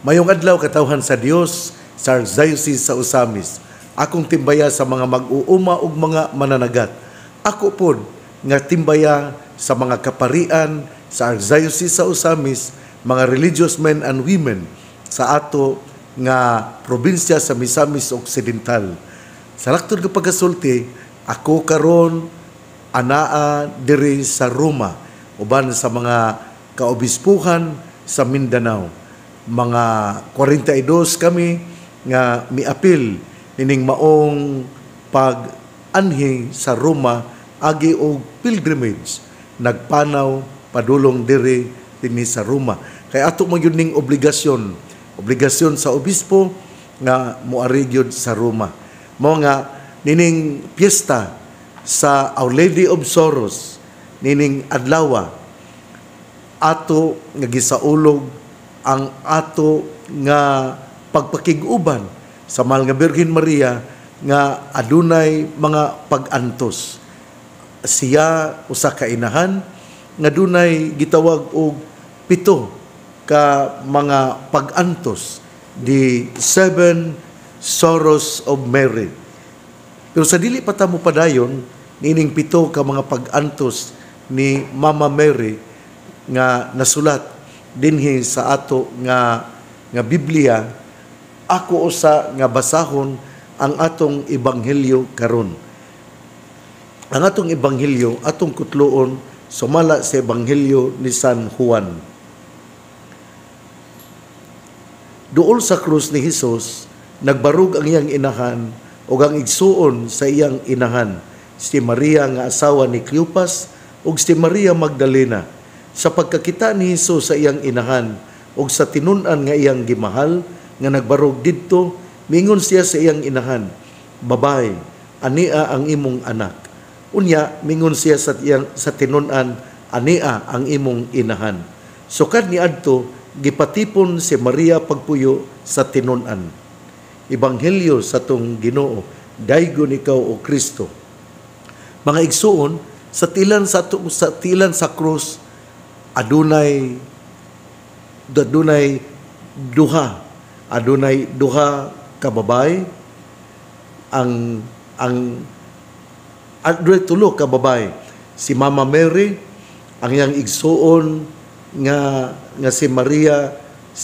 Mayong adlaw katawhan sa Dios sa Archdiocese sa Osamis. Akong timbaya sa mga mag-uuma ug mga mananagat. Ako pod nga timbaya sa mga kaparian sa Archdiocese sa Osamis, mga religious men and women sa ato nga probinsya sa Misamis Occidental. Sa laktod nga pagasulti, ako karon anaa diri sa Roma uban sa mga kaobispuhan sa Mindanao. Mga 42 kami nga miapil nining maong pag-anhi sa Roma agi og pilgrimage nagpanaw padulong diri dinhi sa Roma. Kay ato mo yun ning obligasyon sa obispo nga moari gyud sa Roma. Mao nga nining piyesta sa Our Lady of Sorrows nining adlaw ato nga gisaulog ang ato nga pagpakig-uban sa mahal nga Birhen Maria nga adunay mga pag-antos. Siya usa ka inahan nga dunay gitawag og 7 ka mga pag-antos, the 7 sorrows of Mary. Pero sa dili pa ta mo padayon nining 7 ka mga pag-antos ni Mama Mary nga nasulat dinhi sa ato nga Biblia, ako usa nga basahon ang atong ebanghelyo karon. Ang atong ebanghelyo atong kutloon sumala sa ebanghelyo ni San Juan. Duol sa krus ni Hesus nagbarug ang iyang inahan ug ang igsuon sa iyang inahan, si Maria nga asawa ni Cleopas ug si Maria Magdalena. Sa pagkakita ni Hesus sa iyang inahan ug sa tinun-an nga iyang gimahal nga nagbarog didto, mingon siya sa iyang inahan, "Babay, ania ang imong anak." Unya mingon siya sa tinun-an, "Ania ang imong inahan." Sukad niadto gipatipon si Maria pagpuyo sa tinun-an. Ebanghelyo sa tong Ginoo, daygon ikaw o Kristo. Mga igsuon, sa tilan sa krus adunay duha ka babay, adunay 3 ka babay, si Mama Mary, ang iyang igsuon nga si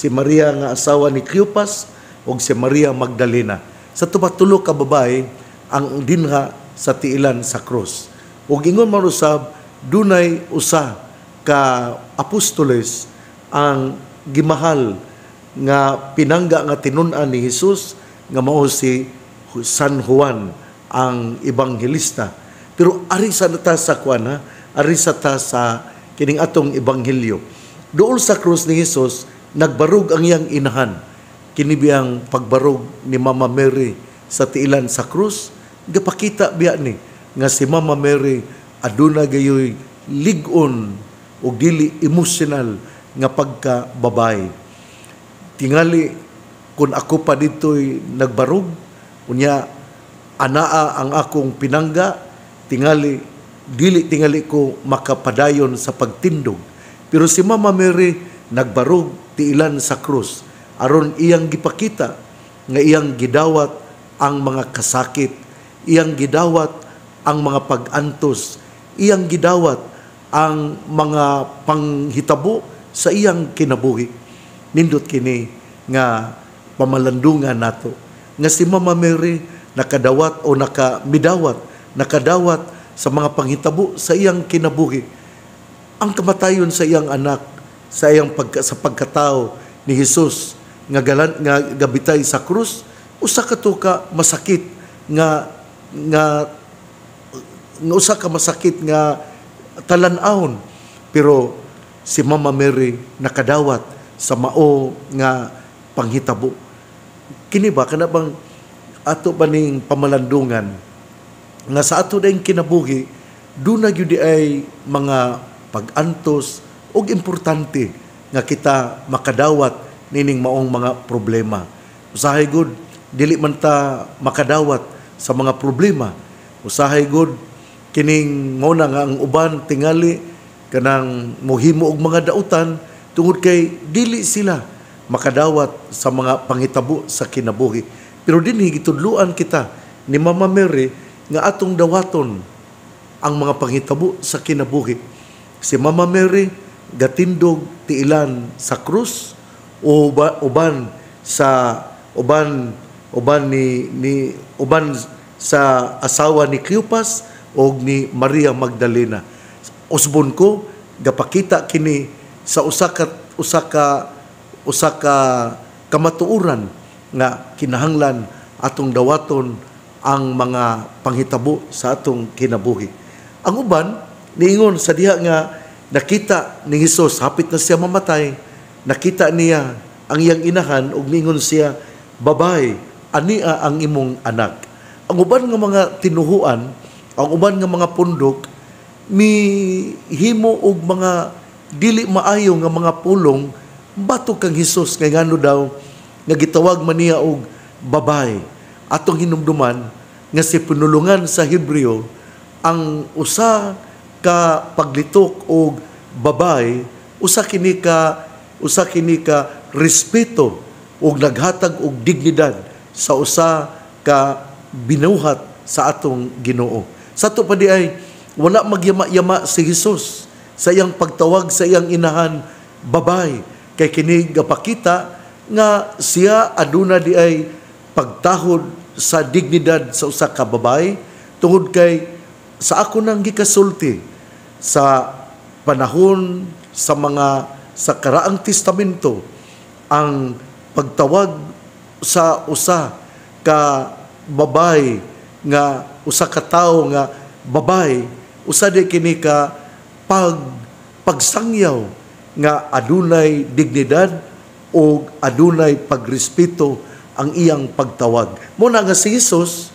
Maria nga asawa ni Cleopas ug si Maria Magdalena. Sa tulo ka babay ang dinha sa tiilan sa krus. Ug ingon man usab dunay usa ka apostoles ang gimahal nga pinangga nga tinun-an ni Hesus nga mao si San Juan ang ebanghelista. Pero ari sa kining atong ebanghelyo. Duol sa krus ni Hesus nagbarug ang iyang inahan. Kini biyang pagbarug ni Mama Mary sa tiilan sa krus, gapakita biya ni nga si Mama Mary aduna gayoy lig-on o dili emotional nga pagkababay. Tingali kung ako pa dito'y nagbarug, unya anaa ang akong pinangga, tingali ko makapadayon sa pagtindog. Pero si Mama Mary nagbarug tiilan sa krus aron iyang gipakita nga iyang gidawat ang mga kasakit, iyang gidawat ang mga pag-antos, iyang gidawat ang mga panghitabo sa iyang kinabuhi. Nindot kini nga pamalandungan nato nga si Mama Mary nakadawat sa mga panghitabo sa iyang kinabuhi. Ang kamatayon sa iyang anak, sa pagkatao ni Hesus nga gabitay sa krus, usa ka masakit nga talan-awon. Pero si Mama Mary nakadawat sa mao nga panghitabo. Kini ba kana bang ato ba ning pamalandungan nga sa ato dayong kinabuhi dunay gyud ay mga pag-antos ug importante nga kita makadawat nining maong mga problema. Usahay gud dili man ta makadawat sa mga problema. Usahay gud kining mao na nga ang uban tingali kanang mohimo og mga dautan tungod kay dili sila makadawat sa mga panghitabo sa kinabuhi. Pero dinhi gitudluan kita ni Mama Mary nga atong dawaton ang mga panghitabo sa kinabuhi. Si Mama Mary gatindog tiilan sa krus o uban sa asawa ni Cleopas o ni Maria Magdalena. Usbon ko gapakita kini sa usa ka kamatuoran nga kinahanglan atong dawaton ang mga panghitabo sa atong kinabuhi. Ang uban niingon sa diha nga nakita ni Hesus hapit na siya mamatay, nakita niya ang iyang inahan ug niingon siya, "Babay, ania ang imong anak." Ang uban nga mga tinuhuan, ang uban nga mga pundok mihimo og mga dili maayo nga mga pulong batok kang Hesus kay ngano daw nga gitawag man niya og babay. Atong hinumduman nga si pinulungan sa Hebreo ang usa ka paglitok og babay, usa kini ka respeto og naghatag og dignidad sa usa ka binuhat sa atong Ginoo. Sa ato pa di ay wala magyama-yama si Hesus sa iyang pagtawag sa iyang inahan babay, kay kini gapakita nga siya aduna di ay pagtahod sa dignidad sa usa ka babay tungod kay sa ako nang gikasulti sa panahon sa karaang testamento ang pagtawag sa usa ka babay nga usa ka tawo nga babay, usa di kini ka pagsangyaw nga adunay dignidad o adunay pagrespeto ang iyang pagtawag. Muna nga si Jesus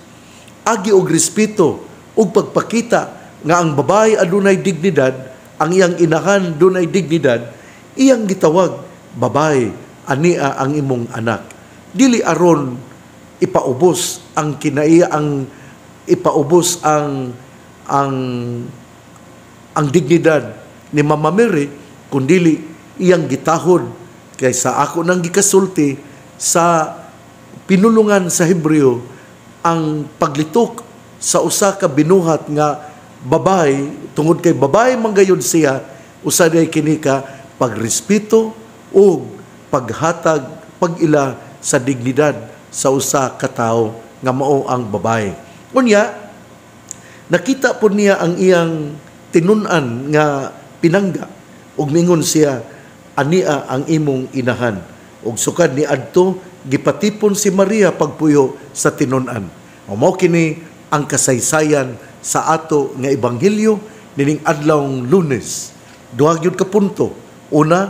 agi og respeto ug pagpakita nga ang babay adunay dignidad, ang iyang inahan dunay dignidad, iyang gitawag babay, ania ang imong anak. Dili aron ipaubos ang dignidad ni Mama Mary, kundili iyang gitahod kaysa ako nang gikasulti sa pinulungan sa Hebreo ang paglitok sa usa ka binuhat nga babay, tungod kay babay manggayod siya, usa day kini ka pagrespeto o paghatag pag-ila sa dignidad sa usa ka tawo nga mao ang babay. Unya nakita po niya ang iyang tinun-an nga pinangga ug mingon siya, ania ang imong inahan. Ug sukad ni adto gipatipon si Maria pagpuyo sa tinun-an. Mao kini ang kasaysayan sa ato nga ebanghelyo nining adlawng Lunes. Duha gyud ka punto. Una,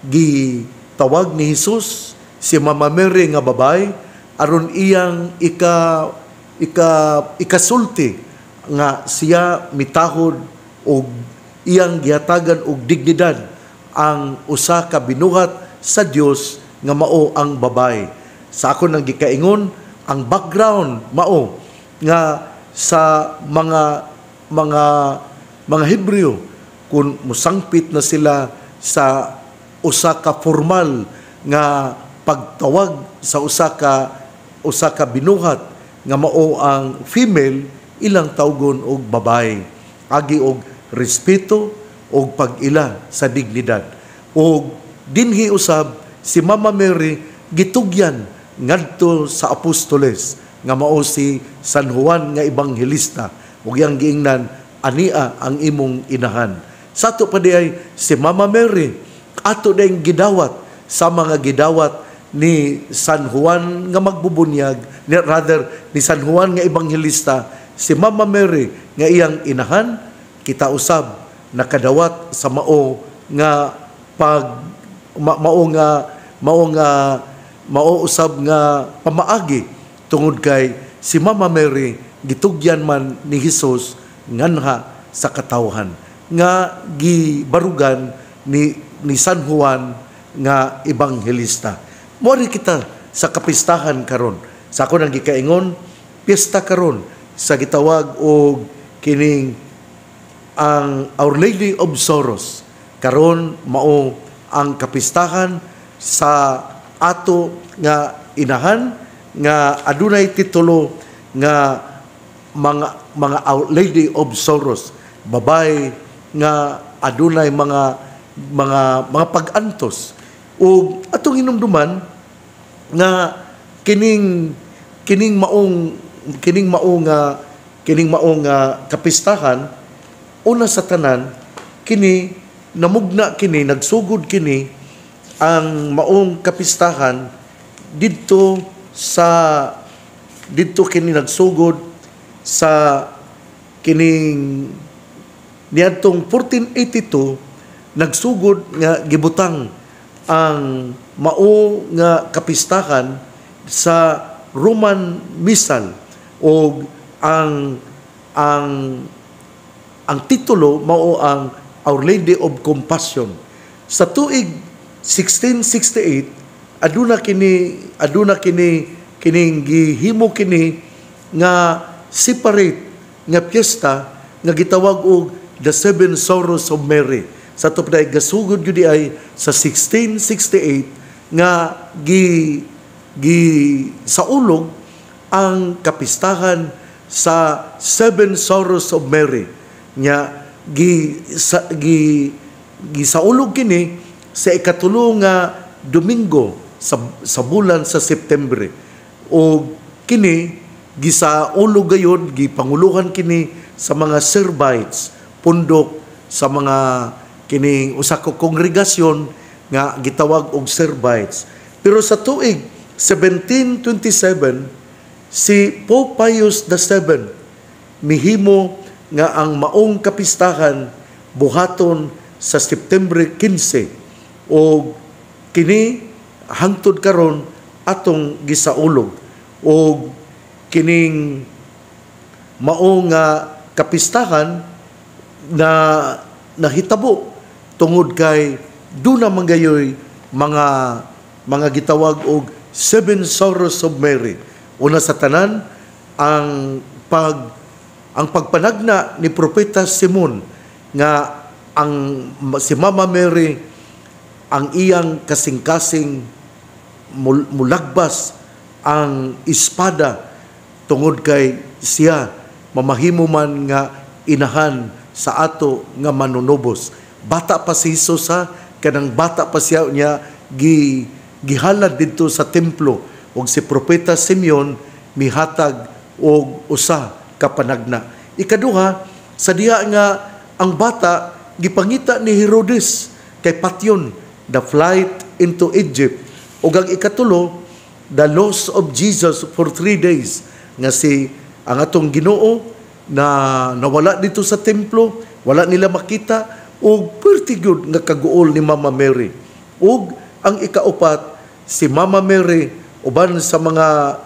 gitawag ni Hesus si Mama Mary nga babay aron iyang ikasulti nga siya mitahod og iyang gihatagan og dignidad ang usa ka binuhat sa Dios nga mao ang babay. Sa ako nang gikaingon, ang background mao nga sa mga Hebreo kung musangpit na sila sa usa ka formal nga pagtawag sa usa ka binuhat nga mao ang female, ilang tawgon og babay. Agi og respeto og pag-ila sa dignidad. Og dinhi usab si Mama Mary gitugyan ngadto sa apostoles nga mao si San Juan nga ebanghelista ug yang giingnan, ania ang imong inahan. Sa ato pa diay si Mama Mary ato dayng gidawat sa mga gidawat ni San Juan nga magbubunyag, ni San Juan nga ebanghelista, si Mama Mary nga iyang inahan, kita usab nakadawat sa mao usab nga pamaagi tungod kay si Mama Mary gitugyan man ni Hesus nganha sa katawhan nga gibarugan ni San Juan nga ebanghelista. Mori kita sa kapistahan karon. Sa ako nang gikaingon, piyesta karon sa gitawag og kining ang Our Lady of Sorrows. Karon mao ang kapistahan sa ato nga inahan nga adunay titulo nga mga Our Lady of Sorrows, babae nga adunay mga pag-antos. O atong hinumduman nga kining maong kapistahan, una sa tanan kini namugna kini, nagsugod kini ang maong kapistahan didto kini nagsugod sa kining niadtong 1482 nagsugod nga gibutang ang mao nga kapistahan sa Roman Missal, o ang titulo mao ang Our Lady of Compassion. Sa tuig 1668 aduna kining gihimo kini nga separate nga piyesta nga gitawag og The Seven Sorrows of Mary. Sa tupday gasugod gyud ay sa 1668 nga sa ulog ang kapistahan sa Seven Sorrows of Mary, nga gisaulog kini sa ikatulo nga Domingo sa bulan sa September. O kini gisaulog gayon, gipanguluhan kini sa mga Servites, pundok sa mga kining usa ka kongregasyon nga gitawag og Servites. Pero sa tuig 1727 si Pope Pius VII mihimo nga ang maong kapistahan buhaton sa September 15, o kini hangtod karon atong gisaulog. O kining maong kapistahan na nahitabo tungod kay duna manggayoy mga gitawag og Seven Sorrows of Mary. Una sa tanan ang pagpanagna ni Propeta Simon nga si Mama Mary ang iyang kasing-kasing mulagbas ang espada tungod kay siya mamahimo man nga inahan sa ato nga manunubos. Bata pa si Jesus, kanang bata pa siya niya gihalad dito sa templo, ug si Propeta Simeon mihatag og usa ka panagna. Ikaduha, sa diha nga ang bata gipangita ni Herodes kay Patyon, the flight into Egypt. Ug ang ikatulo, the loss of Jesus for 3 days, nga ang atong Ginoo na nawala dito sa templo, wala nila makita, ug perti gyud nga kaguol ni Mama Mary. Ug ang ikaupat, si Mama Mary uban sa mga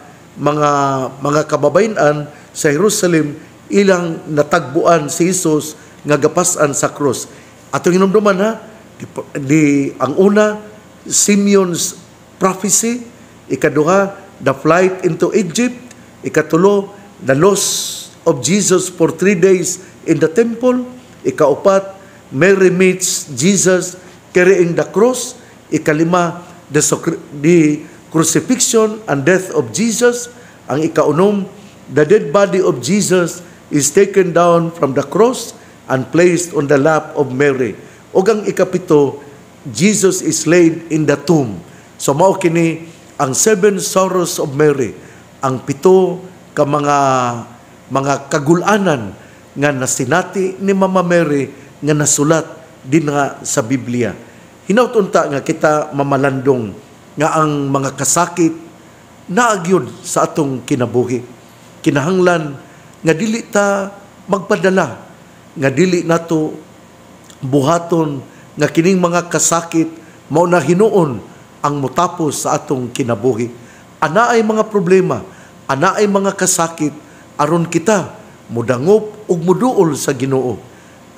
kababayan sa Jerusalem, ilang natagbuan si Jesus nga gapas-an sa cross. Atong hinumduman ang una, Simeon's prophecy; ikaduha, the flight into Egypt; ikatulo, the loss of Jesus for 3 days in the temple; ikaupat, Mary meets Jesus carrying the cross; ikalima, the crucifixion and death of Jesus; ang ikaunom, the dead body of Jesus is taken down from the cross and placed on the lap of Mary. O ang ikapito, Jesus is laid in the tomb. So mao kini ang Seven Sorrows of Mary, ang pito ka mga kagulanan nga nasinati ni Mama Mary nga nasulat din nga sa Biblia. Hinaut-unta nga kita mamalandong nga ang mga kasakit naagyod sa atong kinabuhi. Kinahanglan nga dili ta magpadala, nga dili nato buhaton nga kining mga kasakit mao na hinuon ang motapos sa atong kinabuhi. Ana ay mga problema, ana ay mga kasakit aron kita mudangop ug muduol sa Ginoo,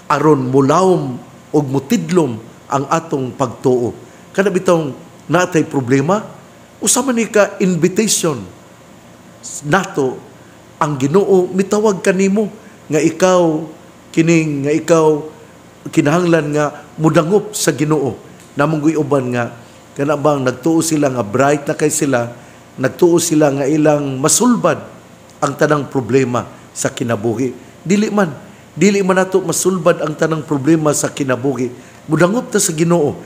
aron mulawom ug mutidlom ang atong pagtuo. Kada bitong natay problema, usa man ni ka invitation nato ang Ginoo mitawag kanimo nga ikaw kinahanglan nga mudangop sa Ginoo. Namong uban nga Kana bang nagtuo sila nga bright na kay sila, nagtuo sila nga ilang masulbad ang tanang problema sa kinabuhi. Dili man nato masulbad ang tanang problema sa kinabuhi. Mudangop ta sa Ginoo.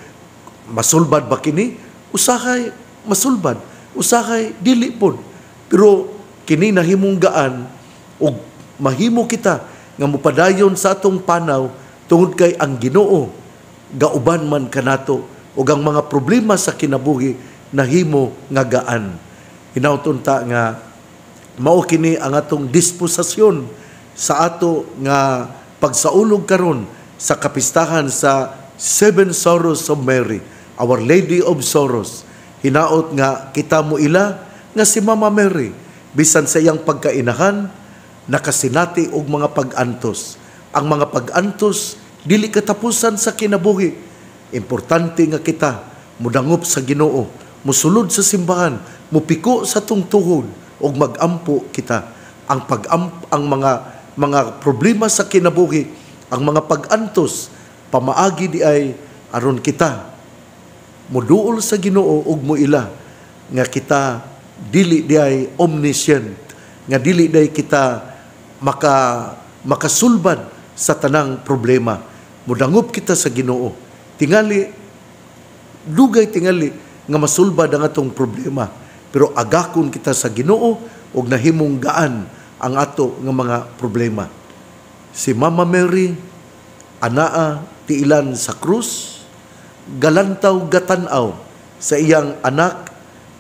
Masulbad ba kini? Usahay masulbad, usahay dili pod. Pero kini nahimong gaan og mahimo kita nga mupadayon sa atong panaw tungod kay ang Ginoo gauban man kanato ug ang mga problema sa kinabuhi nahimo nga gaan. Hinawton ta nga mao kini ang atong disposisyon sa ato nga pagsaulog karon sa kapistahan sa Seven Sorrows of Mary, Our Lady of Sorrows. Hinaot nga kita mo ila nga si Mama Mary, bisan sa iyang pagkainahan, nakasinati og mga pag-antos. Ang mga pag-antos, dili katapusan sa kinabuhi. Importante nga kita, mudangop sa Ginoo, musulod sa simbahan, mupiko sa tungtuhod, og magampo kita. Ang mga problema sa kinabuhi, ang mga pag-antos, pamaagi di ay aron kita, muduol sa Ginoo og muila, nga kita dili di ay omniscient, nga dili di kita makasulbad sa tanang problema. Mudangop kita sa Ginoo. Dugay tingali nga masulbad ang atong problema. Pero agakon kita sa Ginoo og nahimong gaan ang ato nga mga problema. Si Mama Mary, anaa tiilan sa krus, galantaw gatanaw sa iyang anak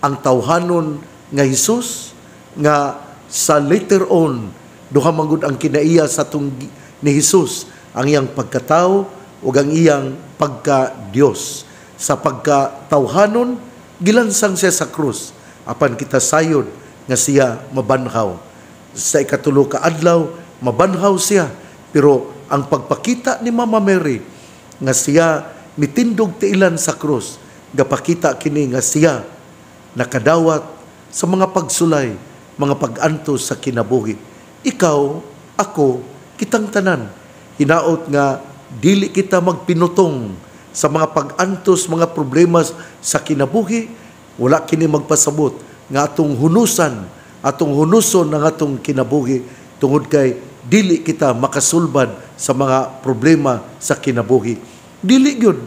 ang tawhanon nga Hesus, nga sa later on duha manggod ang kinaiya sa atong ni Hesus, ang iyang pagkatao ug ang iyang pagka-Dios. Sa pagkatawhanon gilansang siya sa krus apan kita sayod nga siya mabanhaw. Sa ikatulo ka adlaw mabanhaw siya, pero ang pagpakita ni Mama Mary nga siya mitindog tiilan sa krus, gapakita kini nga siya nakadawat sa mga pagsulay, mga pag-antos sa kinabuhi. Ikaw, ako, kitang tanan, hinaot nga dili kita magpinutong sa mga pag-antos, mga problema sa kinabuhi. Wala kini magpasabot nga atong hunusan, atong hunuson ng atong kinabuhi tungod kay dili kita makasulbad sa mga problema sa kinabuhi. Dili gyud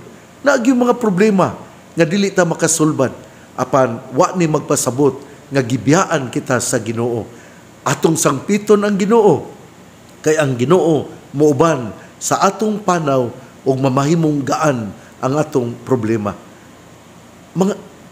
naagi mga problema nga dili ta makasulbad apan wa ni magpasabot nga gibiyaan kita sa Ginoo. Atong sangpiton ang Ginoo kay ang Ginoo muuban sa atong panaw ug mamahimong gaan ang atong problema.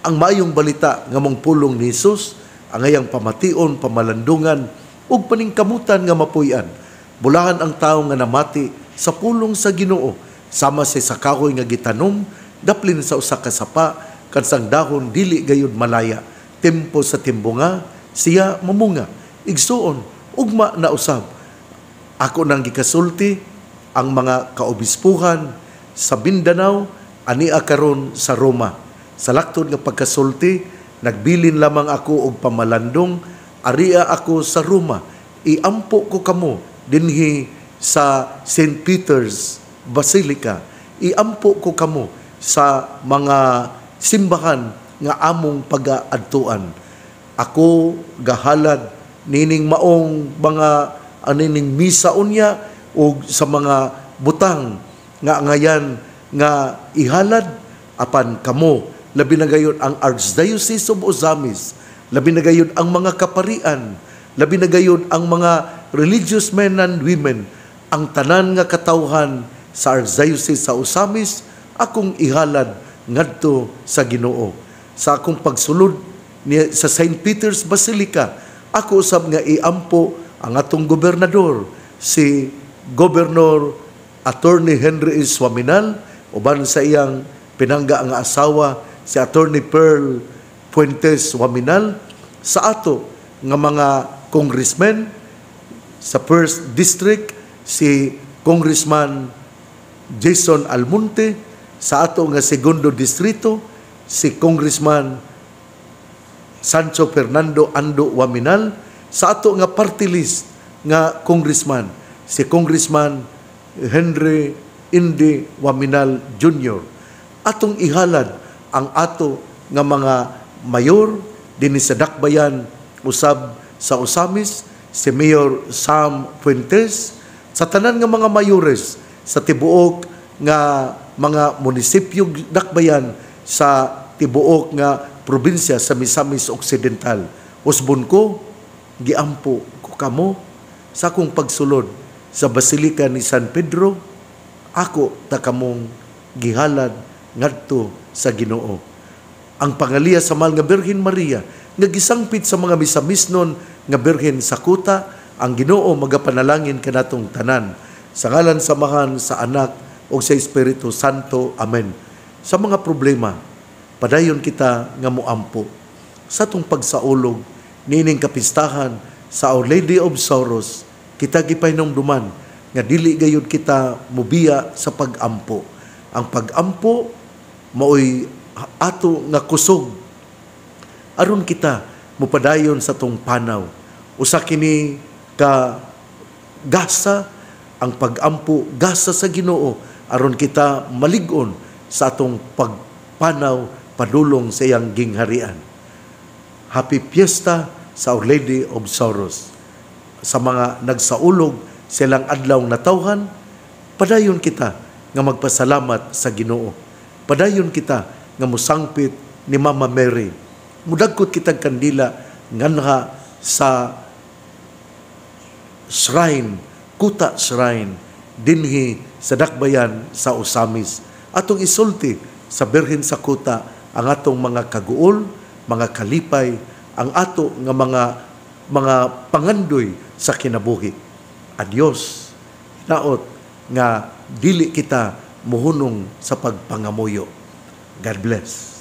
Ang maayong balita nga mong pulong ni Jesus, ang ayang pamation, pamalandungan ug paningkamutan nga mapuy-an. Bulahan ang tawo nga namati sa pulong sa Ginoo, sama sa kahoy nga gitanom, daplin sa usa ka sapa, kansang dahon dili gayud malaya. Tempo sa timbunga, siya mamunga. Igsuon, ugma na usab. Ako nang gikasulti ang mga kaobispuhan sa Mindanao, ania karon sa Roma. Sa laktod nga pagkasulti, nagbilin lamang ako og pamalandong, aria ako sa Roma. Iampo ko kamo dinhi sa St. Peter's Basilica. Iampo ko kamo sa mga simbahan nga among pag-aadtuan. Ako gahalad nining maong mga anining misa unya o sa mga butang nga ngayan nga ihalad apan kamo, labi na gayon ang Archdiocese of Ozamis, labi na gayon ang mga kaparian, labi na gayon ang mga religious men and women, ang tanan nga katawhan sa Archdiocese sa Ozamis, akong ihalad ngadto sa Ginoo. Sa akong pagsulod sa St. Peter's Basilica, ako usab nga iampo ang atong gobernador, si Governor Attorney Henry Swaminal, uban sa iyang pinangga nga asawa, si Attorney Pearl Fuentes Swaminal, sa ato nga mga congressmen sa 1st District, si Congressman Jason Almonte, sa ato nga 2nd Distrito, si Congressman Sancho Fernando Ando Waminal, sa ato nga party list nga congressman, si Congressman Henry Indy Waminal Jr. Atong ihalad ang ato nga mga mayor dinhi sa Dakbayan usab sa Usamis, si Mayor Sam Fuentes, sa tanan nga mga mayores sa tibuok nga mga munisipyo Dakbayan sa tibuok nga probinsya sa Misamis Occidental. Usbon ko, giampo ko kamo sa akong pagsulod sa Basilika ni San Pedro, ako ta kamong gihalad ngadto sa Ginoo. Ang pangaliya sa mahal nga Birhen Maria nga gisangpit sa mga misamisnon nga birhen sa kuta, ang Ginoo magapanalangin kanatong tanan sa ngalan samahan sa Anak o sa Espiritu Santo. Amen. Sa mga problema, padayon kita nga moampo sa atong pagsaulog nining kapistahan sa Our Lady of Sorrows. Kita gipainomduman nga dili gayud kita mubiya sa pag-ampo. Ang pag-ampo maoy ato nga kusog aron kita mupadayon sa tong panaw. Usa kini ka gasa, ang pag-ampo gasa sa Ginoo aron kita malig-on sa atong pagpanaw padulong sa iyang gingharian. Happy Fiesta sa Our Lady of Sorrows. Sa mga nagsaulog silang adlaw natawhan, padayon kita nga magpasalamat sa Ginoo. Padayon kita nga musangpit ni Mama Mary. Mudagkot kitag kandila nganha sa shrine, kuta shrine, dinhi sa Dakbayan sa Usamis. Atong isulti sa Birhen sa kuta ang atong mga kaguol, mga kalipay, ang ato nga mga pangandoy sa kinabuhi. Adios, naot nga dili kita muhunong sa pagpangamuyo. God bless.